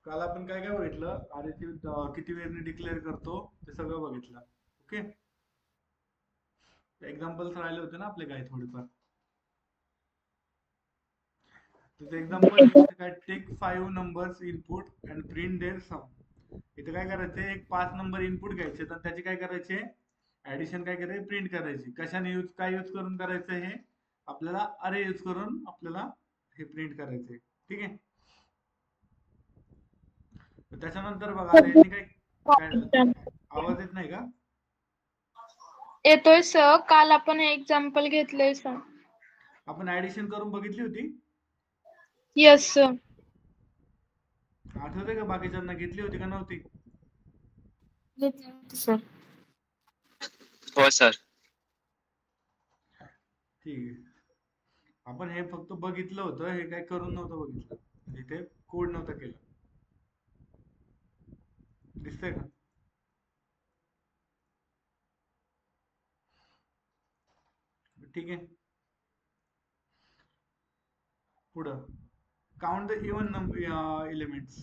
काल आपण काय काय बघितलं, आरेची किती वेळने डिक्लेअर करतो ते सगळं बघितलं. ओके. एक्झाम्पल्स राहिले होते ना आपले काही थोडेफार. त्याचं एक्झाम्पल आहे इथे काय, take 5 numbers input and print their sum. इथे काय करायचे, एक 5 नंबर इनपुट घ्यायचे तर त्याचे काय करायचे, ऍडिशन काय करायचे, प्रिंट करायची. कशाने यूज, काय यूज करून करायचं हे, आपल्याला अरे यूज करून आपल्याला हे प्रिंट करायचे. ठीक आहे. तर त्याच्यानंतर बघा आता यांनी काय काय आवाज येत नाही का? येतोय सर. काल आपण हे एक्झाम्पल घेतलंय सर. आपण ऍडिशन करून बघितली होती. Yes sir. आठवते का बाकीच्यांना घेतली होती का नव्हती? सर. हो सर. ठीक आहे. आपण हे फक्त बघितलं होतं, हे काय करून नव्हतं बघितलं. इथे कोड नव्हता केला. दिसतंय का? ठीक आहे. पुढं count the even number elements.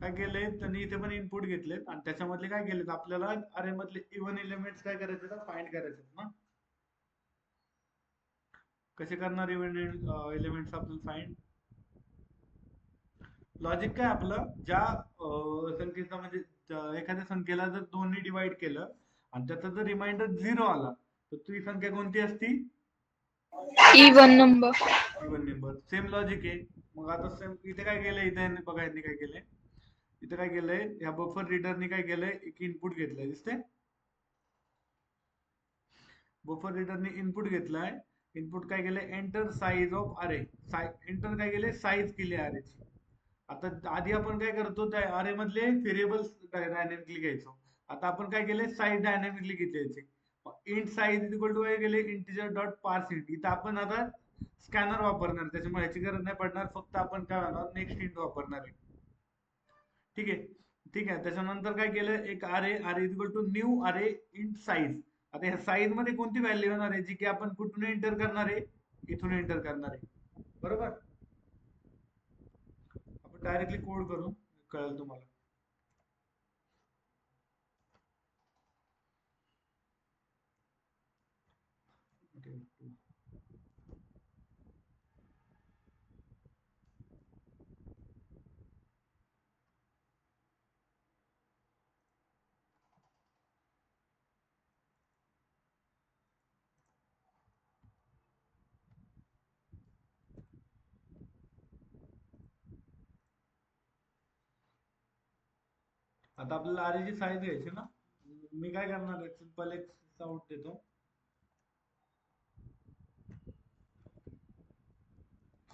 काय केलंय त्यांनी, इथे पण इनपुट घेतलेत आणि त्याच्यामधले काय केलेत, आपल्याला अरे मधले इव्हन एलिमेंट्स काय करायचे तर फाइंड करायचे ना. कसे करणार इव्हन एलिमेंट्स आपल्याला फाइंड? लॉजिक काय आपलं, ज्या संख्येचा म्हणजे एखाद्या संख्येला जर 2 डिवाइड केलं आणि त्याचा जर रिमाइंडर 0 आला तर ती संख्या कोणती असती? Even number. Even number. Same logic आहे. मग आता सेम इथे काय केलंय, इथे बघा यांनी काय केलंय, इथे काय केलंय, या बफर रीडरनी काय केलंय, एक इनपुट घेतलंय. दिसते? बफर रीडरने इनपुट घेतलाय. इनपुट काय केलंय, एंटर साइज ऑफ अरे. एंटर काय केलंय, साइज केली अरेची. आता आधी आपण काय करतो, त्या अरे मधले व्हेरिएबल्स डायनॅमिकली घ्यायचो. आता आपण काय केलंय, साइज डायनॅमिकली घेतली. Int size is equal to काय केले, इंटिजर डॉट पार्स इंट. इथं आपण आता स्कॅनर वापरणार, त्याच्यामुळे याची गरज नाही पडणार. फक्त आपण काय होणार, नेक्स्ट इंट वापरणार आहे. ठीक आहे. ठीक आहे. त्याच्यानंतर काय केलं, एक अरे, अरे इज इक्वल टू न्यू अरे इंट साइज. आता ह्या साइज मध्ये कोणती व्हॅल्यू येणार आहे, जी की आपण कुठून एंटर करणार आहे, इथून एंटर करणार आहे. बरोबर. आपण डायरेक्टली कोड करू, कळेल तुम्हाला. आता आपल्याला अरेची साईज घ्यायची ना. मी काय करणार आहे, सिंपल एक आउट देतो.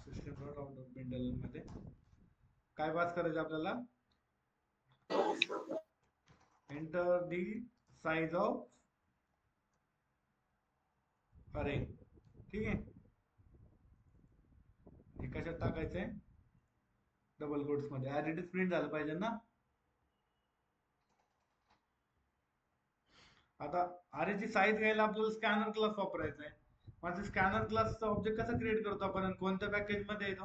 सिस्टम डॉट आउट ऑफ बिंडल मध्ये काय पास करायचं आपल्याला, एंटर दी साइज ऑफ अरे. ठीक आहे. हे कशात टाकायचंय, डबल कोट्स मध्ये. ऍज इट इज प्रिंट झालं पाहिजे ना. आता अरेची साईज घ्यायला आपल्याला स्कॅनर क्लास वापरायचा आहे. माझं स्कॅनर क्लासचा ऑब्जेक्ट कसा क्रिएट करतो आपण, कोणत्या पॅकेज मध्ये येतो?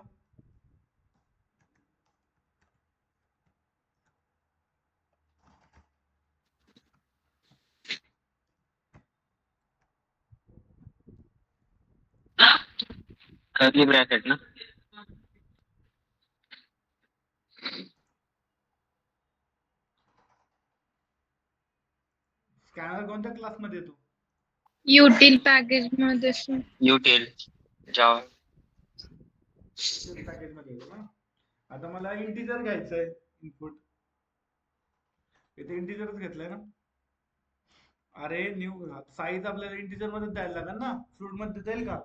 कर्ली ब्रॅकेट ना. स्कॅनर कोणत्या क्लास मध्ये येतो? युटिल पॅकेज मध्ये सर. युटिल जावा पॅकेज मध्ये येतो ना. आता मला इंटिजर घ्यायचंय इनपुट. इथे इंटिजरच घेतलंय ना. अरे न्यू साईज आपल्याला इंटिजर मध्ये द्यायला लागेल ना, फ्लोट मध्ये जाईल का?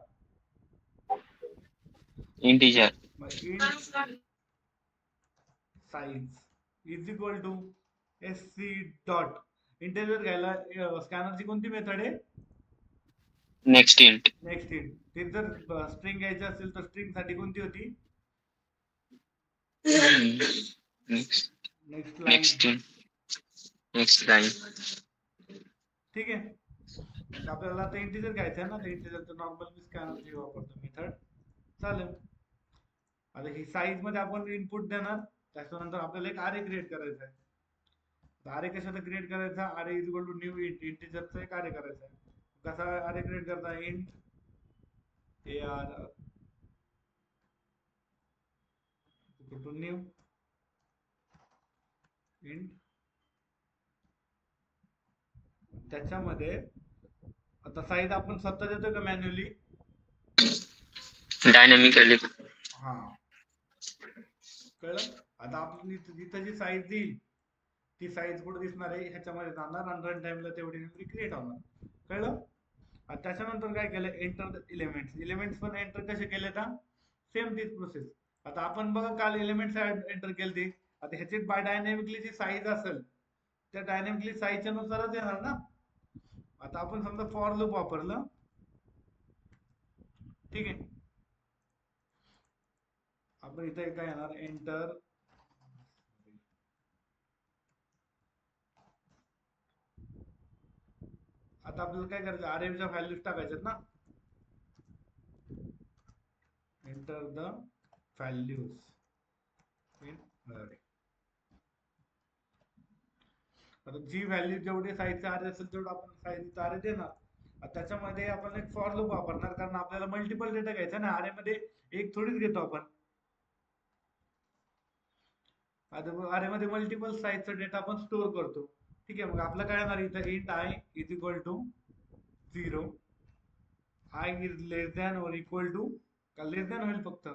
Integer. Int size is equal to sc dot. Integer घ्यायला स्कॅनरची कोणती मेथड आहे, नेक्स्ट इंट. Next int. ते जर स्ट्रिंग घ्यायची असेल तर स्ट्रिंग साठी कोणती होती, नेक्स्ट लाईन. Next line. ठीक आहे. आपल्याला आता इंटिजर घ्यायचं आहे ना, तर इंटिजरचं नॉर्मल मी स्कॅनरची वापरतो मेथड. चालेल. आता ही साईज मध्ये आपण इनपुट देणार त्याच्यानंतर आपल्याला एक अरे क्रिएट करायचा आहे. अरे कशाचा क्रिएट करायचा? Array is equal to new int, इंटिजरचा एक अरे करायचा आहे. कसा अरे क्रिएट करता? Int AR equal to new int. त्याच्यामध्ये आता साईज आपण स्वतः देतो का मॅन्युअली? डायनॅमिकली. हा, कळलं? आता आपण जिथं जी साईज देईल ती साईज कुठे दिसणार आहे? ह्याच्यामध्ये जाणार आणि रन टाइमला तेवढी मेमरी क्रिएट होणार. कळलं? आणि त्याच्यानंतर काय केलं? Enter elements. एलिमेंट्स पण एंटर कसे केले? का सेम तीच प्रोसेस. आता आपण बघा काल एलिमेंट्स एंटर केले. आता ह्याची बाय डायनॅमिकली जी साईज असेल त्या डायनॅमिकली साईजच्या नुसारच येणार ना. आता आपण समजा फॉर लूप वापरलं, ठीक आहे. आपण इथे काय येणार? एंटर आता आपल्याला काय करायचं? अरेच्या व्हॅल्यूज टाकायच्यात ना. एंटर द व्हॅल्यूज इन अरे. आता जी व्हॅल्यू जेवढी साईजचे अरे असेल तेवढं आपण साईजचा अरे देणार. त्याच्यामध्ये आपण एक फॉर लूप वापरणार, कारण आपल्याला मल्टिपल डेटा घ्यायचा ना. अरे मध्ये एक थोडीच घेतो आपण. आता अरे मध्ये मल्टिपल साईजचा डेटा आपण स्टोअर करतो, ठीक आहे. मग आपलं काय येणार इथं? Int I is equal to 0. I is less than or equal to, का लेस दॅन होईल फक्त?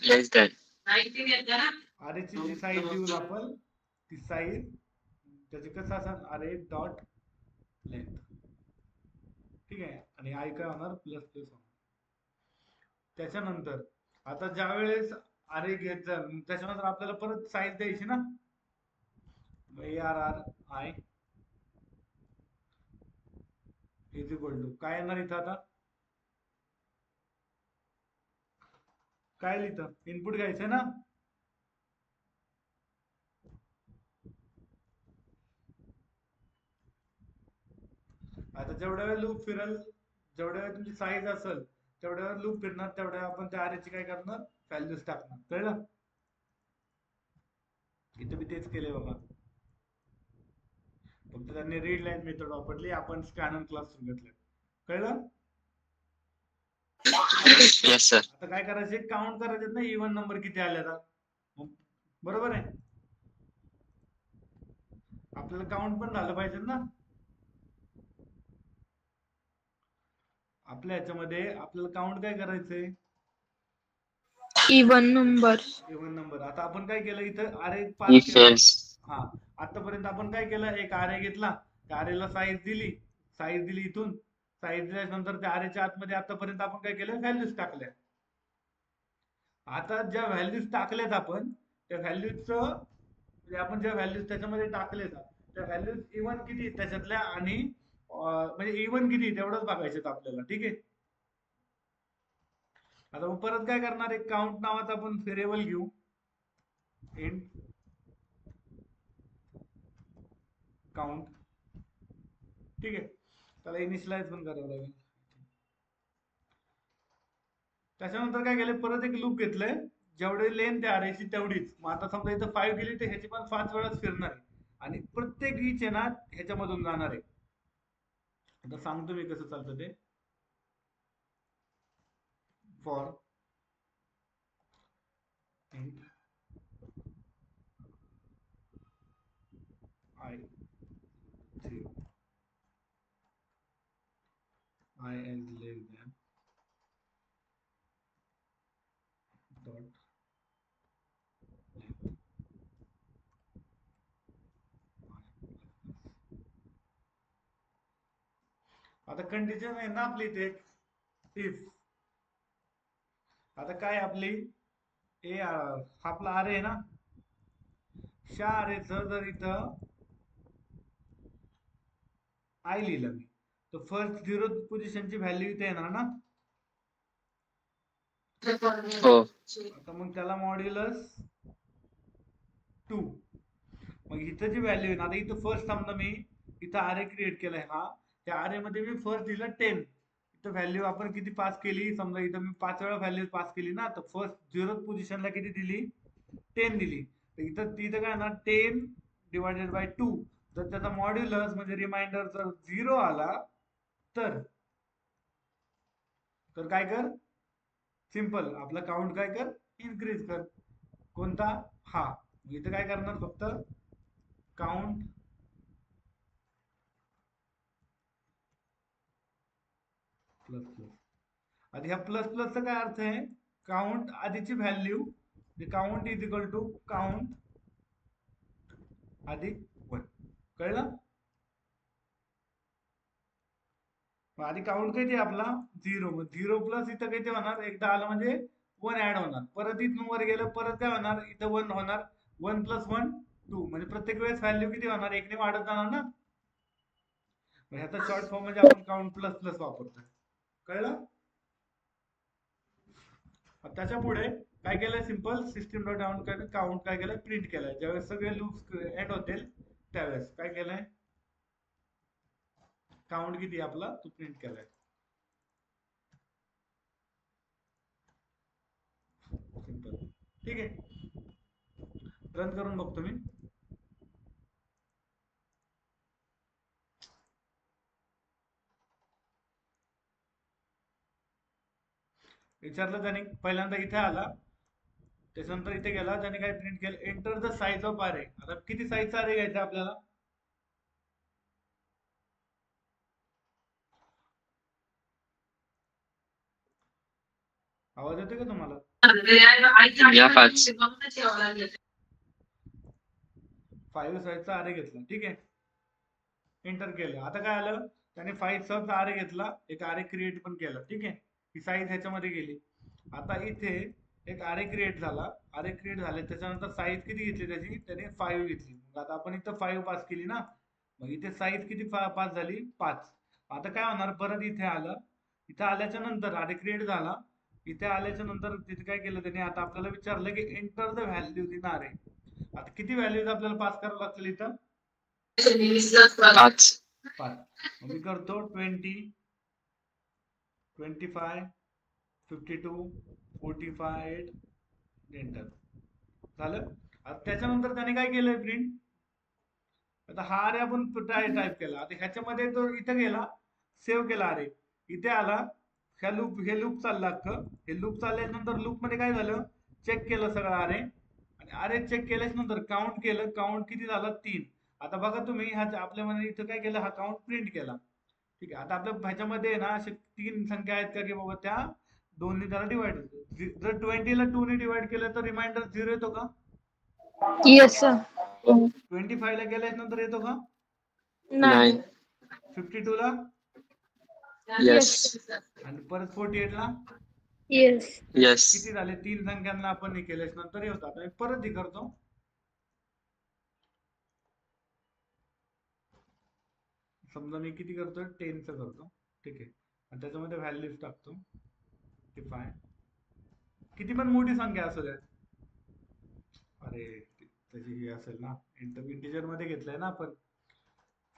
लेस दॅन. अरेची जी साईज देऊ आपण ती साईज त्याची कसं असेल? अरे डॉट लेंथ, ठीक आहे. आणि आय काय होणार? प्लस प्लस होणार. त्याच्यानंतर आता ज्या वेळेस अरे घेत जा त्याच्यानंतर आपल्याला परत साईज द्यायची ना. ARR I is equal to काय येणार इथं? आता काय लिहितं? इनपुट घ्यायचं ना. आता जेवढ्या वेळ लूप फिरल, जेवढ्या वेळ तुमची साईज असेल तेवढ्या वेळ लूप फिरणार, तेवढ्या आपण त्या अरेची काय करणार? व्हॅल्यूज टाकणार. कळलं? इथं मी तेच केलंय बाबा, फक्त त्यांनी रीड लाईन मेथड वापरली, आपण स्कॅनर क्लास सुरू घेतला. कळलं? Yes sir. आता काय करायचे? काउंट करायचे ना इव्हन नंबर किती आले. आता बरोबर आहे, आपल्याला काउंट पण झालं पाहिजे ना. आपल्या ह्याच्यामध्ये आपल्याला काउंट काय करायचंय? Even number. Even number. आता आपण काय केलं इथं? अरे पास इफ केला. एल्स. हा, आतापर्यंत आपण काय केलं? एक अरे घेतला, त्या अरेला साईज दिली, साईज दिली इथून. साईज दिल्यानंतर त्या अरेच्या आतमध्ये आतापर्यंत आपण काय केलं? व्हॅल्यूज टाकल्या. आता ज्या व्हॅल्यूज टाकल्यात आपण त्या व्हॅल्यूजचं म्हणजे आपण ज्या व्हॅल्यूज त्याच्यामध्ये टाकलेत त्या व्हॅल्यूज इव्हन किती त्याच्यातल्या आणि म्हणजे इव्हन किती तेवढंच बघायचं आपल्याला, ठीक आहे. आता मग परत काय करणार? एक काउंट नावाचा आपण व्हेरिएबल घेऊ. इंट काउंट, ठीक आहे. त्याला इनिशियलाइज पण करावं लागेल. त्याच्यानंतर काय केलं? परत एक लूप घेतलंय, जेवढी लेंथ आहे अरेची तेवढीच. मग आता समजा इथं 5 गेली तर ह्याची पण 5 वेळाच फिरणार आहे आणि प्रत्येक ईच आहे ना ह्याच्यामधून जाणार आहे. आता सांगतो मी कसं चालतं ते. For int I 0, I is less than dot length. आता कंडिशन आहे ना आपली इथे इफ. आता काय आपली आपला अरे आहे ना, ह्या अरेचं जर इथं आय लिहिलं मी तर फर्स्ट 0 पोझिशनची व्हॅल्यू इथे येणार ना. हो. आता मग त्याला मॉड्युलस 2. मग इथं जी व्हॅल्यू आहे ना, आता इथं फर्स्ट समजा मी इथं अरे क्रिएट केलाय हा, त्या अरे मध्ये मी फर्स्ट दिलं 10, तर व्हॅल्यू आपण किती पास केली, समजा इथं मी 5 वेळा व्हॅल्यू पास केली ना, तर फर्स्ट 0th पोझिशनला किती दिली, 10 दिली. तर इथं काय ना 10 डिवायडेड बाय 2, जर त्याचा मॉड्युलस म्हणजे रिमाइंडर जर 0 आला तर काय कर, सिंपल आपला काउंट काय कर, इन्क्रीज कर. कोणता, हा. इथं काय करणार, फक्त काउंट प्लस प्लस. आता ह्या प्लस प्लसचा काय अर्थ आहे, काउंट आधीची value, count is equal to count अधिक 1. कळलं? आधी काउंट किती आपला 0, मग 0 प्लस इथं किती होणार, एकदा आलं म्हणजे 1 ऍड होणार, परत इथून वर गेलं परत काय होणार, इथं 1 होणार, 1 प्लस 1 2, म्हणजे प्रत्येक वेळेस व्हॅल्यू किती होणार, एकने वाढत जाणार ना. ह्याचा शॉर्ट फॉर्म म्हणजे आपण काउंट प्लस प्लस वापरतोय. कळलं? त्याच्या पुढे काय केलंय, सिंपल सिस्टीम डॉट आउट काय काउंट काय केलंय, प्रिंट केलंय. ज्यावेळेस सगळे लूप्स एंड होतील त्यावेळेस काय केलंय, काउंट किती आपला तो प्रिंट केलाय. सिंपल, ठीक आहे. रन करून बघतो मी. विचारलं त्याने, पहिल्यांदा इथे आला, त्याच्यानंतर इथे गेला, त्याने काय प्रिंट केलं, एंटर द साईज ऑफ अरे. आता किती साईजचा अरे घ्यायचा आपल्याला, आवाज येतोय का तुम्हाला? या 5. 5 साईजचा अरे घेतला, ठीक आहे. एंटर केलं. आता काय आलं, त्याने 5 सबचा अरे घेतला, एक अरे क्रिएट पण केलं, ठीक आहे. ही साईज ह्याच्यामध्ये गेली. आता इथे एक अरे क्रिएट झाला, अरे क्रिएट झाले, त्याच्यानंतर साईज किती घेतली त्याची, त्याने 5 घेतली. मग आता आपण इथं 5 पास केली ना, मग इथे साईज किती पास झाली, 5. आता काय होणार, परत इथे आलं, इथे आल्याच्या नंतर अरे क्रिएट झाला, इथे आल्याच्या नंतर तिथे काय केलं त्याने, आता आपल्याला विचारलं की एंटर द व्हॅल्यू इन अरे. आता किती व्हॅल्यूज आपल्याला पास करावं लागतील इथं, 5. 5. मी करतो 20, 25, 52, 45, एंटर झालं. आता त्याच्यानंतर त्याने काय केलंय, प्रिंट. आता हा अरे आपण टाईप केला, आता ह्याच्यामध्ये तो इथं गेला, सेव्ह केला अरे, इथे आला, ह्या लूप, हे लूप चाललं अख्खं, हे लूप चालल्यानंतर लूप मध्ये काय झालं, चेक केलं सगळं अरे, आणि अरे चेक केल्याच्या नंतर काउंट केलं, काउंट किती झालं, 3. आता बघा तुम्ही ह्या आपल्या मध्ये इथं काय केलं, हा काउंट प्रिंट केला, ठीक आहे. आता आपल्या ह्याच्यामध्ये ना असे 3 संख्या आहेत का, की बाबा त्या 2ने त्याला डिवाइड होतो. जर 20 ला 2 ने डिवाइड केलं तर रिमाइंडर 0 येतो का, येस सर. 25 ला केल्याच्या नंतर येतो का, नाही. 52 ला, येस. आणि परत 48 ला. येस. येस. किती झाले, 3 संख्यांना आपण हे केल्याच्या नंतर हे होतं. आता मी परत हे करतो, समजा मी किती करतोय, 10 चं करतो, ठीक आहे. आणि त्याच्यामध्ये व्हॅल्यूज टाकतो 55, किती पण मोठी संख्या असू द्या. अरे त्याची हे असेल ना, इंटिजर मध्ये घेतलंय ना आपण,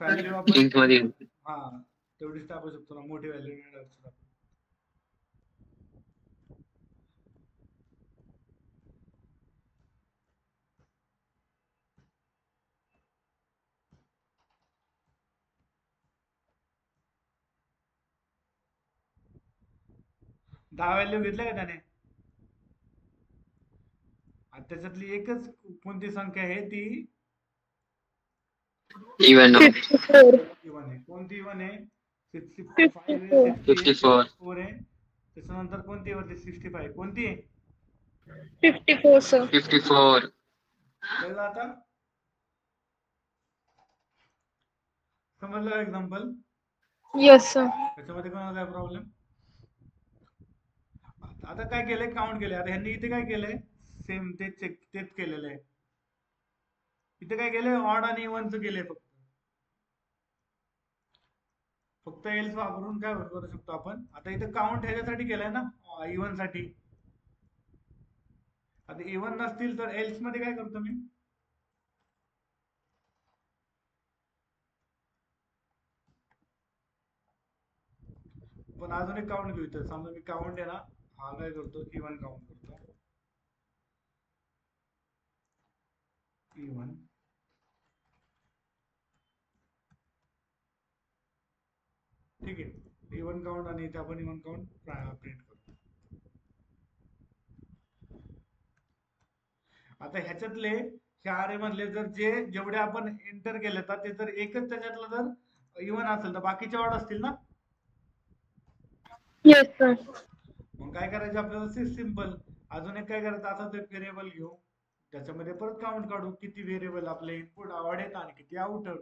व्हॅल्यू आपण इंट मध्ये. हा तेवढीच टाकू शकतो ना, मोठी व्हॅल्यू नाही टाकू शकतो. 10 व्हॅल्यू घेतल्या का त्याने, आणि त्याच्यातली एकच कोणती संख्या आहे, ती इवन 51 आहे. कोणती 51 आहे, 65 आहे, 54. आहे. त्याच्यानंतर कोणती वरती 65, कोणती आहे, 54 सर. 54. कळलं आता, समजलं एक्झाम्पल. Yes sir. त्याच्यामध्ये कोणाला काय प्रॉब्लेम. आता काय केलंय, काउंट केलंय. आता ह्यांनी इथे काय केलंय, सेम तेच केलेलं आहे. इथे काय केलंय, ऑड आणि इव्हनचं केलंय, फक्त एल्स वापरून काय करू शकतो आपण. आता इथे काउंट ह्याच्यासाठी केलंय ना, इव्हन साठी. आता इव्हन नसतील तर एल्स मध्ये काय करतो मी, आपण अजून एक काउंट घेऊ इथं. समजा मी काउंट आहे ना, हा काय करतो, इवन काउंट करतो. इवन ठीक आहे, इवन काउंट आणि इथे आपण इवन काउंट प्रिंट करतो. आता ह्याच्यातले ह्या अरे मधले जर जेवढे आपण एंटर केले तर ते जर एकच त्याच्यातलं जर इवन असेल तर बाकीचे ऑड असतील ना. Yes sir. मग काय करायचं आपल्याला, सिंपल. अजून एक काय करायचं, आता ते व्हेरिएबल घेऊ, त्याच्यामध्ये परत काउंट काढू किती व्हेरिएबल आपले इनपुट ऑड आहेत आणि किती आउट आहेत.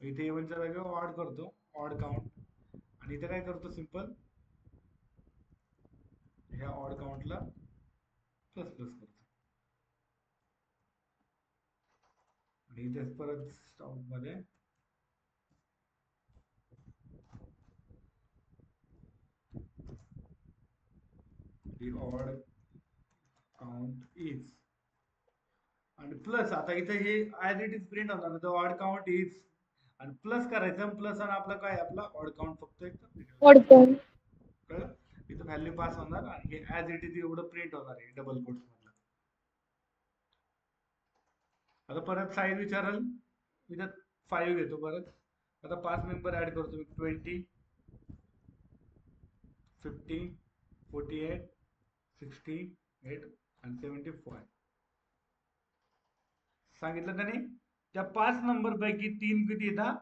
इथे इव्हनच्या जागी ऑड करतो, ऑड काउंट, आणि इथे काय करतो, सिंपल ह्या ऑड काउंटला प्लस प्लस करतो. आणि इथे परत स्टॉप मध्ये ऑड काउंट इज आणि प्लस. आता इथे हे ऍज इट इज प्रिंट होणार, तर ऑड काउंट इज आणि प्लस करायचं, प्लस आणि आपलं काय, आपला ऑड काउंट फक्त ऑड कळलं. इथं व्हॅल्यू पास होणार आणि हे ऍज इट इज एवढं प्रिंट होणार आहे डबल कोट्स मधलं. आता परत साईज विचारल, इथं 5 घेतो परत. आता 5 मेंबर ऍड करतो मी, 20, 50, 48, 68 आणि 75 सांगितलं त्याने. त्या 5 नंबर पैकी 3 किती येतात,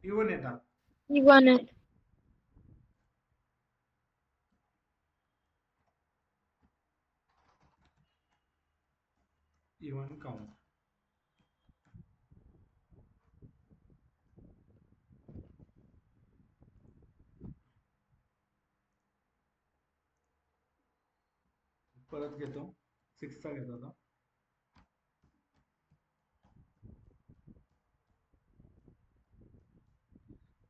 इवन येतात. इवन आहे. Even count. परत घेतो, 6 चा घेतो आता.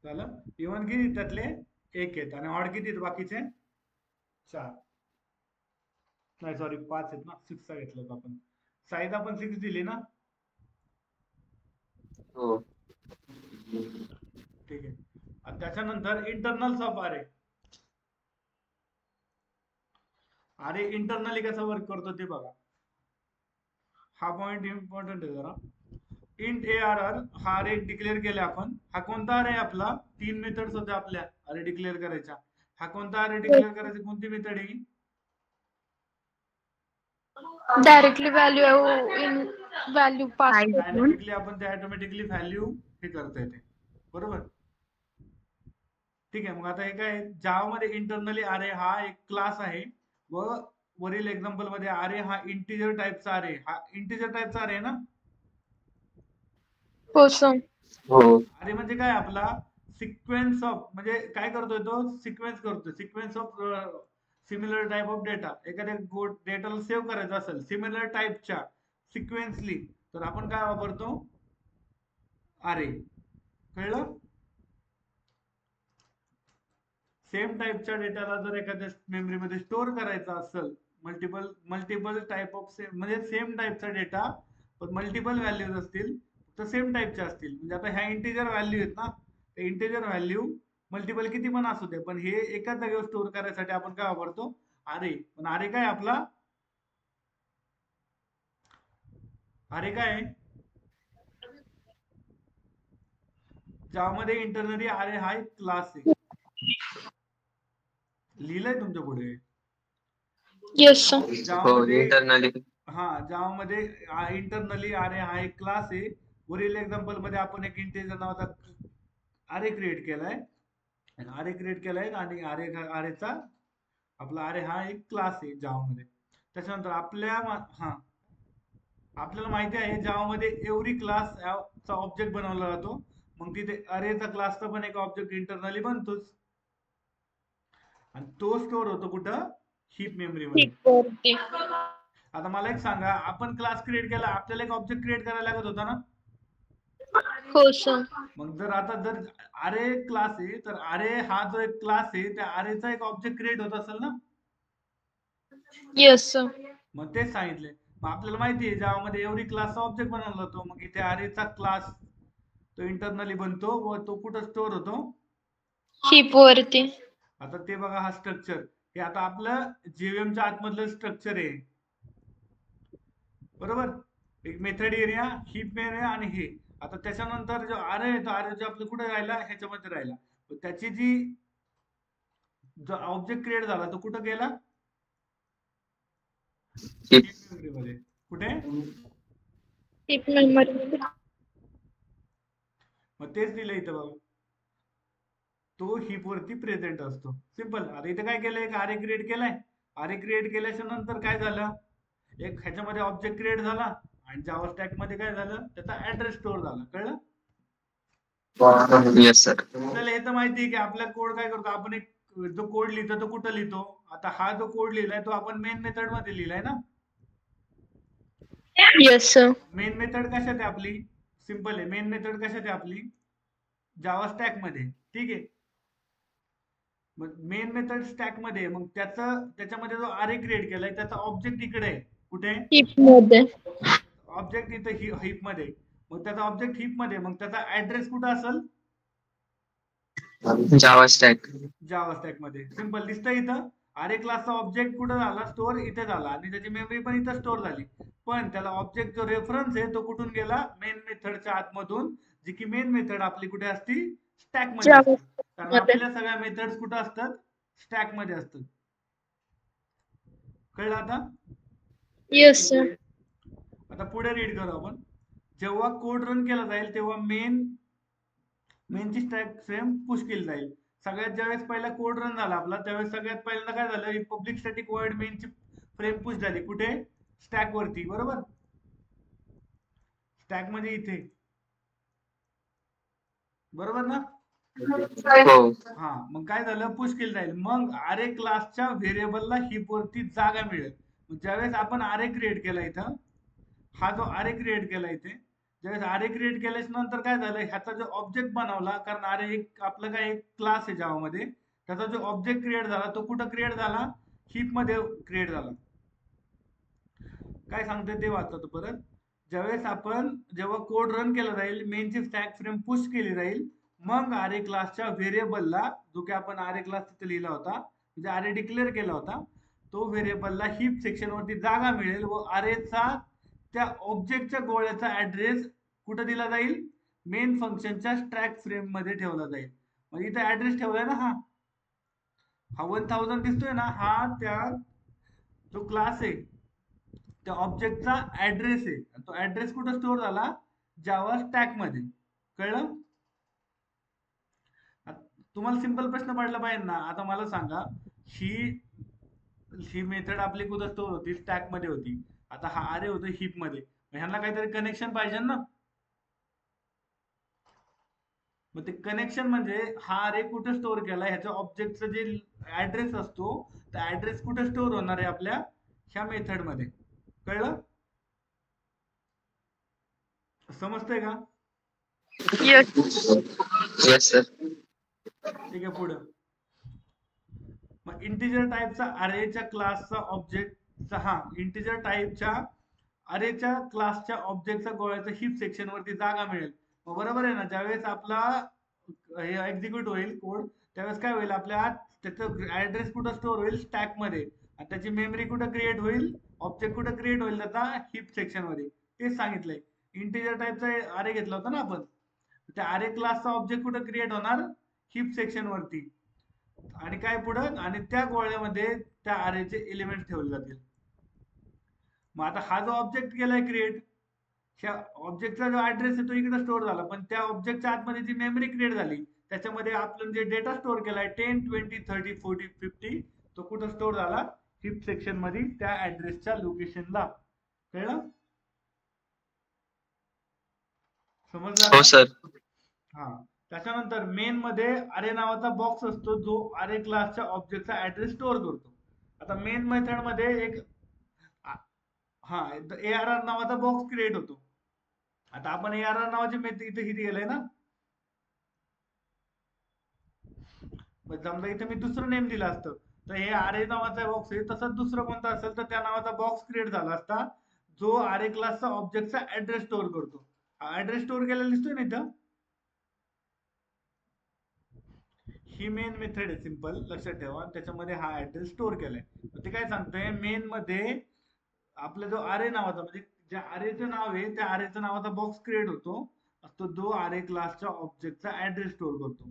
झालं. इवन किती त्यातले 1 आहेत आणि ऑड किती आहेत बाकीचे 4, नाही सॉरी 5 आहेत ना. 6 चा घेतला होता आपण. साईज आपण 6 दिली ना. हो. ठीक आहे. आणि त्याच्यानंतर इंटरनल ऑफ अरे. अरे इंटरनली कसं वर्क करतो ते बघा. हा पॉइंट इम्पॉर्टंट आहे जरा. इंट ARR हा अरे डिक्लेअर केला आपण. हा कोणता अरे आपला, 3 मेथड्स होत्या आपल्या अरे डिक्लेअर करायच्या. हा कोणता अरे डिक्लेअर करायचा, कोणती मेथड आहे? Directly value pass. डायनॅमिकली आपण ते ऑटोमॅटिकली व्हॅल्यू हे करता येते, बरोबर. ठीक आहे. मग आता हे काय, जावा मध्ये इंटरनली अरे हा एक क्लास आहे व वरील एक्झाम्पल मध्ये अरे हा इंटिजर टाइपचा अरे, हा इंटिजर टाइपचा अरे ना. हो सर. हो. अरे म्हणजे काय, आपला सिक्वेन्स ऑफ, म्हणजे काय करतोय तो, सिक्वेन्स करतोय, sequence of similar type of data. एखाद्या डेटाला सेव्ह करायचा असेल सिमिलर टाइपच्या सिक्वेन्सली, तर आपण काय वापरतो, अरे. कळलं. सेम टाइपच्या डेटाला जर एखाद्या मेमरीमध्ये स्टोअर करायचा असेल, मल्टिपल टाइप ऑफ म्हणजे सेम टाइपचा डेटा पण मल्टिपल व्हॅल्यूज असतील तर सेम टाइपच्या असतील. म्हणजे आता ह्या इंटिजर व्हॅल्यू आहेत ना, ते इंटिजर व्हॅल्यू मल्टिपल किती पण असू दे, पण हे एकाच जागेवर स्टोअर करायसाठी आपण काय वापरतो, अरे. पण अरे काय आपला, अरे काय ज्यामध्ये इंटरनली अरे हा एक क्लास आहे. लिहिलंय तुमच्या पुढे. Yes sir. हो. ज्यामध्ये इंटरनली. ज्यामध्ये इंटरनली अरे हा एक क्लास आहे. वरील एक्झाम्पल मध्ये आपण एक इंटिजर नावाचा अरे क्रिएट केलाय, आणि अरेचा आपला अरे हा एक क्लास आहे जावा मध्ये. त्याच्यानंतर आपल्याला माहिती आहे जावा मध्ये एव्हरी क्लास चा ऑब्जेक्ट बनवला जातो. मग तिथे अरेचा क्लासचा पण एक ऑब्जेक्ट इंटरनली बनतोच आणि तो स्टोअर होतो कुठं, हीप मेमरी मध्ये. आता मला एक सांगा, आपण क्लास क्रिएट केला, आपल्याला एक ऑब्जेक्ट क्रिएट करायला लागत होता ना. हो सर. मग जर अरे क्लास आहे, तर अरे हा जो एक क्लास आहे त्या अरेचा एक ऑब्जेक्ट क्रिएट होत असेल ना. Yes sir. मग तेच सांगितले. मग आपल्याला माहिती आहे ज्यामध्ये एव्हरी क्लासचा ऑब्जेक्ट बनवला जातो. मग इथे अरेचा क्लास तो इंटरनली बनतो व तो कुठं स्टोअर होतो, हिप वरती. आता ते बघा हा स्ट्रक्चर, हे आता आपलं JVM च्या आतमधलं स्ट्रक्चर आहे, बरोबर. एक मेथड एरिया, हिप एरिया आणि हे. आता त्याच्यानंतर जो अरे आहे, तो अरे जो आपलं कुठे राहिला, ह्याच्यामध्ये राहिला. त्याची जी जो ऑब्जेक्ट क्रिएट झाला तो कुठं गेला, हिप. हिप मेमरी मध्ये. कुठे? हिप मेमरी मध्ये. मग तेच दिलं इथं बघा, तो हिप वरती प्रेझेंट असतो. सिंपल. आता इथं काय केलंय, एक अरे क्रिएट केलाय. अरे क्रिएट केल्याच्या नंतर काय झालं, एक ह्याच्यामध्ये ऑब्जेक्ट क्रिएट झाला आणि जावा स्टॅक मध्ये काय झालं, त्याचा ऍड्रेस स्टोअर झाला. कळलं? Yes sir. आपल्याला हे तर माहिती आहे की आपला कोड काय करतो, आपण एक जो कोड लिहितो तो कुठं लिहितो. आता हा जो कोड लिहिलाय तो आपण मेन मेथड मध्ये लिहिलाय ना. Yes sir. मेन मेथड कशात आहे आपली, सिंपल आहे. मेन मेथड कशात आहे आपली, जावा स्टॅक मध्ये. ठीक आहे. मग मेन मेथड स्टॅक मध्ये, मग त्याच्यामध्ये जो अरे क्रिएट केलाय त्याचा ऑब्जेक्ट इकडे आहे. कुठे? हिप मध्ये. ऑब्जेक्ट इथं हिप मध्ये. मग त्याचा ऑब्जेक्ट हिप मध्ये, मग त्याचा ऍड्रेस कुठं असेल, जावा स्टॅक. जावा स्टॅक मध्ये. सिंपल दिसतंय इथं. अरे क्लासचा ऑब्जेक्ट कुठं झाला, स्टोअर इथे झाला आणि त्याची मेमरी पण इथं स्टोअर झाली. पण त्याला ऑब्जेक्ट जो रेफरन्स आहे तो कुठून गेला, मेन मेथडच्या आतमधून, जी की मेन मेथड आपली कुठे असती, स्टॅक मध्ये जावा असते. कारण मध्ये. आपल्या सगळ्या मेथड्स कुठं असतात, स्टॅक मध्ये असतात. कळलं आता? Yes sir. आता पुढे रीड करू आपण. जेव्हा कोड रन केला जाईल तेव्हा मेनची स्टॅक फ्रेम पुश केली जाईल. सगळ्यात ज्यावेळेस पहिला कोड रन झाला आपला, त्यावेळेस सगळ्यात पहिल्यांदा काय झालं, पब्लिक स्टॅटिक वॉइड मेनची फ्रेम पुश झाली. कुठे? स्टॅक वरती, बरोबर. स्टॅक म्हणजे इथे, बरोबर ना. हो. हा, मग काय झालं, पुश केलं जाईल. मग अरे क्लासच्या व्हेरिएबलला हिप वरती जागा मिळेल. ज्यावेळेस आपण अरे क्रिएट केला इथं, हा जो अरे क्रिएट केला इथे, ज्यावेळेस अरे क्रिएट केल्याच्या नंतर काय झालं, ह्याचा जो ऑब्जेक्ट बनवला, कारण अरे एक आपलं काय एक क्लास आहे जावा मध्ये, त्याचा जो ऑब्जेक्ट क्रिएट झाला तो कुठं क्रिएट झाला, हिप मध्ये क्रिएट झाला. काय सांगते ते वाचतो परत. ज्यावेळेस आपण जेव्हा कोड रन केला जाईल, मेनची स्टॅक फ्रेम पुश केली जाईल, मग अरे क्लासच्या व्हेरिएबलला, जो की आपण अरे क्लास तिथे लिहिला होता, म्हणजे अरे डिक्लेअर केला होता, तो व्हेरिएबलला हिप सेक्शन वरती जागा मिळेल व अरेचा त्या ऑब्जेक्टच्या गोळ्याचा ऍड्रेस कुठं दिला जाईल, मेन फंक्शनच्या स्टॅक फ्रेम मध्ये ठेवला जाईल. म्हणजे इथे ऍड्रेस ठेवलाय ना, हा 1000 दिसतोय ना, हा त्या जो क्लास आहे त्या ऑब्जेक्टचा ऍड्रेस आहे. तो ऍड्रेस कुठं स्टोअर झाला, जावा स्टॅक मध्ये. कळलं? तुम्हाला सिंपल प्रश्न पडला पाहिजे ना. आता मला सांगा, ही मेथड आपली कुठं स्टोअर होती, स्टॅक मध्ये होती. आता हा अरे होतो हिप मध्ये, ह्यांना काहीतरी कनेक्शन पाहिजे ना. मग ते कनेक्शन म्हणजे हा अरे कुठे स्टोअर केला, ह्याच्या ऑब्जेक्टचा जे ऍड्रेस असतो, त्या ऍड्रेस कुठे स्टोअर होणार आहे, आपल्या ह्या मेथड मध्ये. कळलं? समजतंय का? Yes sir. ठीक आहे, पुढं. मग इंटिजर टाईपचा अरेच्या क्लासचा ऑब्जेक्टचा, हा इंटिजर टाईपच्या अरेच्या क्लासच्या ऑब्जेक्टचा गोळ्याचा हिप सेक्शन वरती जागा मिळेल. मग बरोबर आहे ना, ज्यावेळेस आपला हे एक्झिक्यूट होईल कोड, त्यावेळेस काय होईल, आपल्या त्याचं ऍड्रेस कुठं स्टोअर होईल, स्टॅक मध्ये, आणि त्याची मेमरी कुठं क्रिएट होईल, ऑब्जेक्ट कुठं क्रिएट होईल, त्याचा हिप सेक्शन मध्ये. तेच सांगितलंय. इंटिजर टाईपचा अरे घेतला होता ना आपण, त्या अरे क्लासचा ऑब्जेक्ट कुठं क्रिएट होणार, हिप सेक्शन वरती. आणि काय पुढं, आणि त्या गोळ्यामध्ये त्या अरेचे एलिमेंट ठेवले जातील. मग आता हा जो ऑब्जेक्ट केलाय क्रिएट, ह्या ऑब्जेक्टचा जो ऍड्रेस आहे तो इकडे स्टोअर झाला, पण त्या ऑब्जेक्टच्या आतमध्ये जी मेमरी क्रिएट झाली, त्याच्यामध्ये आपण जे डेटा स्टोअर केलाय 10, 20, 30, 40, 50, तो कुठं स्टोअर झाला, हिप सेक्शन मध्ये, त्या ऍड्रेसच्या लोकेशनला. कळलं? समजलं? हो सर. हा. त्याच्यानंतर मेन मध्ये अरे नावाचा बॉक्स असतो, जो अरे क्लासच्या ऑब्जेक्टचा ऍड्रेस स्टोअर करतो. आता मेन मेथड मध्ये एक हा ARR नावाचा बॉक्स क्रिएट होतो. आता आपण ARR नावाचे मेथड इथे किती गेलंय ना, समजा इथे मी दुसरं नेम दिलं असतं, तर हे अरे नावाचा बॉक्स आहे, तसंच दुसरं कोणतं असेल तर त्या नावाचा बॉक्स क्रिएट झाला असता, जो अरे क्लासचा ऑब्जेक्टचा ऍड्रेस स्टोअर करतो. ऍड्रेस स्टोअर केलेला दिसतोय ना इथं, ही मेन मेथड आहे, सिंपल लक्षात ठेवा. त्याच्यामध्ये हा ऍड्रेस स्टोअर केलाय. ते काय सांगतंय, मेन मध्ये आपला जो अरे नावाचा, म्हणजे ज्या अरेचं नाव आहे त्या अरेच्या नावाचा बॉक्स क्रिएट होतो, तो जो अरे क्लासच्या ऑब्जेक्टचा ऍड्रेस स्टोअर करतो.